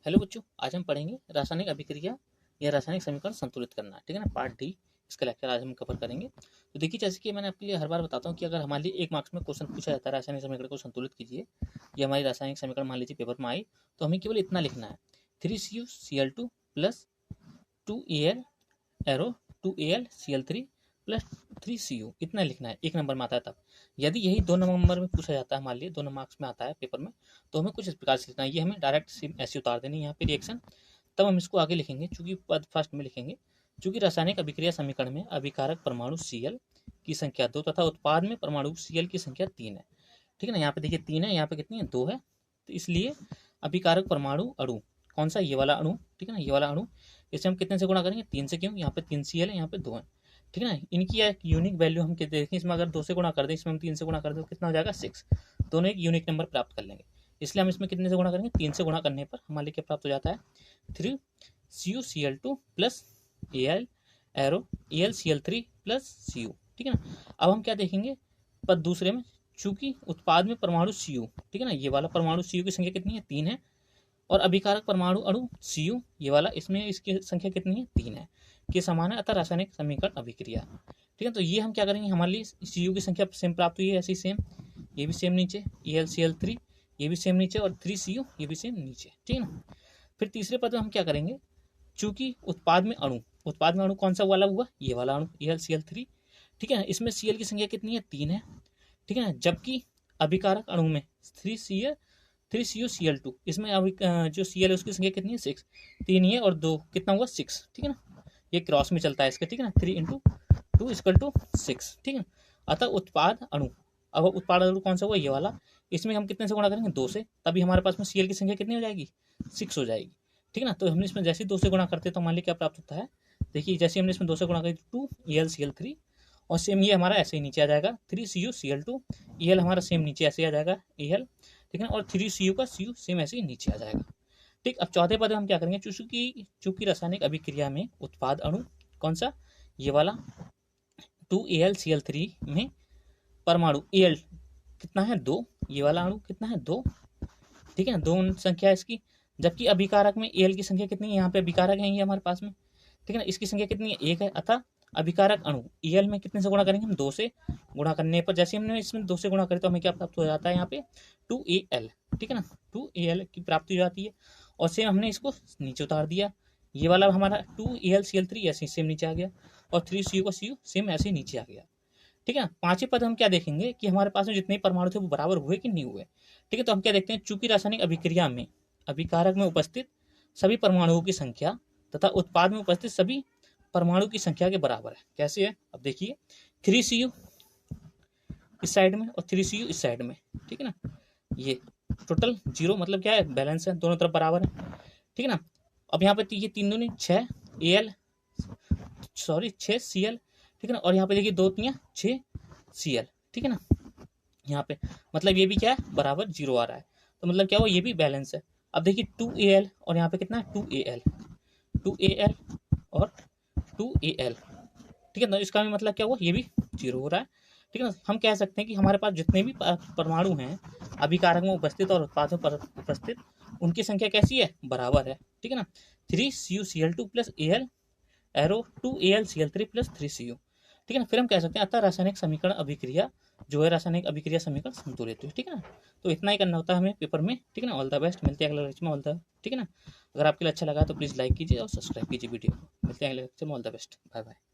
Hello बच्चों, आज हम पढ़ेंगे रासायनिक अभिक्रिया या रासायनिक समीकरण संतुलित करना। ठीक है ना, पार्ट डी इसका लेक्चर आज हम कवर करेंगे। तो देखिए, जैसे कि मैंने आपके लिए हर बार बताता हूँ कि अगर हमारे लिए 1 मार्क्स में क्वेश्चन पूछा जाता है रासायनिक समीकरण को संतुलित कीजिए, ये हमारी रासायनिक समीकरण मान लीजिए पेपर में आई, तो हमें केवल इतना लिखना है 3CuCl2 plus 2Al arrow 2AlCl3 plus 3Cu, इतना लिखना है। 1 नंबर में आता है तब। यदि यही 2 नंबर में पूछा जाता है, मान लीजिए 2 मार्क्स में आता है पेपर में, तो हमें कुछ इस प्रकार से लिखना है। ये हमें डायरेक्ट ऐसे उतार देनी है यहाँ पे रिएक्शन, तब हम इसको आगे लिखेंगे। चूंकि पद फर्स्ट में लिखेंगे, चूंकि रासायनिक अभिक्रिया समीकरण में अभिकारक परमाणु Cl की संख्या 2 तथा उत्पाद में परमाणु Cl की संख्या 3 है। ठीक है ना, यहाँ पे देखिए 3 है, यहाँ पे कितनी है, 2 है। तो इसलिए अभिकारक परमाणु अणु कौन सा, ये वाला अणु। ठीक है ना, ये वाला अणु, इसे हम कितने से गुणा करेंगे, 3 से। क्यों, यहाँ पे 3Cl है, यहाँ पे 2 है। ठीक है ना, इनकी एक यूनिक वैल्यू हम देखें, इसमें अगर 2 से गुणा कर दें, इसमें हम 3 से गुणा कर दें तो कितना हो जाएगा, 6। दोनों एक यूनिक नंबर प्राप्त कर लेंगे। इसलिए हम इसमें कितने से गुणा करेंगे, 3 से गुणा करने पर हमारे लिए क्या प्राप्त हो जाता है, 3CuCl2 plus Al arrow AlCl3 plus Cu। ठीक है ना, अब हम क्या देखेंगे, पद दूसरे में, चूंकि उत्पाद में परमाणु Cu, ठीक है ना, ये वाला परमाणु Cu की संख्या कितनी है, 3 है, और अभिकारक परमाणु अणु Cu, ये वाला, इसमें इसकी संख्या कितनी है, 3 है, के समान है, अतः रासायनिक समीकरण अभिक्रिया। ठीक है, तो ये हम क्या करेंगे, हमारे लिए Cu की संख्या सेम प्राप्त हुई है, ऐसी सेम, ये भी सेम नीचे, AlCl3 ये भी सेम नीचे, और 3Cu ये भी सेम नीचे। ठीक है ना, फिर तीसरे पद में हम क्या करेंगे, चूंकि उत्पाद में अणु कौन सा वाला हुआ, ये वाला अणु AlCl3। ठीक है ना, इसमें Cl की संख्या कितनी है, 3 है। ठीक है ना, जबकि अभिकारक अणु में 3CuCl2, इसमें अभी जो Cl है उसकी संख्या कितनी है, 6। 3 ही है और 2 कितना हुआ, 6। ठीक है ना, ये क्रॉस में चलता है इसका। ठीक है ना, 3 × 2 = 6। ठीक है, अतः उत्पाद अणु, अब उत्पाद अणु कौन सा हुआ, ये वाला, इसमें हम कितने से गुणा करेंगे, 2 से, तभी हमारे पास में Cl की संख्या कितनी हो जाएगी, 6 हो जाएगी। ठीक है ना, तो हमने इसमें जैसे 2 से गुणा करते हैं तो मान लीजिए क्या प्राप्त होता है, देखिए जैसे हमने इसमें 2 से गुणा करी 2AlCl3, और सेम ये हमारा ऐसे ही नीचे आ जाएगा 3CuCl2, Al हमारा सेम नीचे ऐसे आ जाएगा Al। ठीक है ना, और 3Cu का Cu सेम ऐसे ही नीचे आ जाएगा। ठीक, अब चौथे पद में हम क्या करेंगे, चूंकि रासायनिक अभिक्रिया में उत्पाद अणु कौन सा, ये वाला 2AlCl3 में परमाणु Al कितना है, 2, ये वाला अणु कितना है, 2। ठीक है ना, 2 संख्या है इसकी, जबकि अभिकारक में Al की संख्या कितनी है, यहाँ पे अभिकारक है ये हमारे पास में। ठीक है ना, इसकी संख्या कितनी है, 1 है, अतः अभिकारक अणु Al में कितने से गुणा करेंगे हम, 2 से। गुणा करने पर जैसे हमने इसमें 2 से गुणा करें तो हमें क्या प्राप्त हो जाता है, यहाँ पे 2Al। ठीक है ना, 2Al की प्राप्ति हो जाती है, और सेम हमने इसको नीचे उतार दिया, ये वाला हमारा 2AlCl3 ऐसे सेम नीचे आ गया, और 3Cu का Cu सेम ऐसे ही नीचे आ गया। ठीक है ना, पांचवें पद हम क्या देखेंगे कि हमारे पास में जितने परमाणु थे वो बराबर हुए कि नहीं हुए। ठीक है, तो हम क्या देखते हैं, चूंकि रासायनिक अभिक्रिया में अभिकारक में उपस्थित सभी परमाणुओं की संख्या तथा उत्पाद में उपस्थित सभी परमाणु की संख्या के बराबर है। कैसे है, अब देखिए 3Cu इस साइड में और 3Cu इस साइड में। ठीक है ना, ये टोटल 0 मतलब क्या है, बैलेंस है, दोनों तरफ बराबर है। ठीक है ना, अब यहाँ पे ये 3 दूनी 6 6Cl। ठीक है ना, और यहाँ पे देखिए 2 3 6Cl। ठीक है ना, यहाँ पे मतलब ये भी क्या है, बराबर 0 आ रहा है, तो मतलब क्या हुआ, ये भी बैलेंस है। अब देखिए 2Al और यहाँ पे कितना है, 2Al और 2Al। ठीक है ना, इसका भी मतलब क्या हुआ, ये भी 0 हो रहा है। ठीक है ना, हम कह सकते हैं कि हमारे पास जितने भी परमाणु हैं अभिकारक में उपस्थित और उत्पाद में उपस्थित, उनकी संख्या कैसी है, बराबर है। ठीक है ना, 3CuCl2 plus Al arrow 2AlCl3 plus 3Cu। ठीक है ना, फिर हम कह सकते हैं अतः रासायनिक समीकरण अभिक्रिया जो है, रासायनिक अभिक्रिया समीकरण संतुलित है। ठीक है ना, तो इतना ही करना होता है हमें पेपर में। ठीक है ना, ऑल द बेस्ट, मिलते हैं अगले लेक्चर में, ऑल द। ठीक है ना, अगर आपके लिए अच्छा लगा तो प्लीज़ लाइक कीजिए और सब्सक्राइब कीजिए वीडियो को। मिलते हैं अगले लेक्चर में, all the best, bye bye.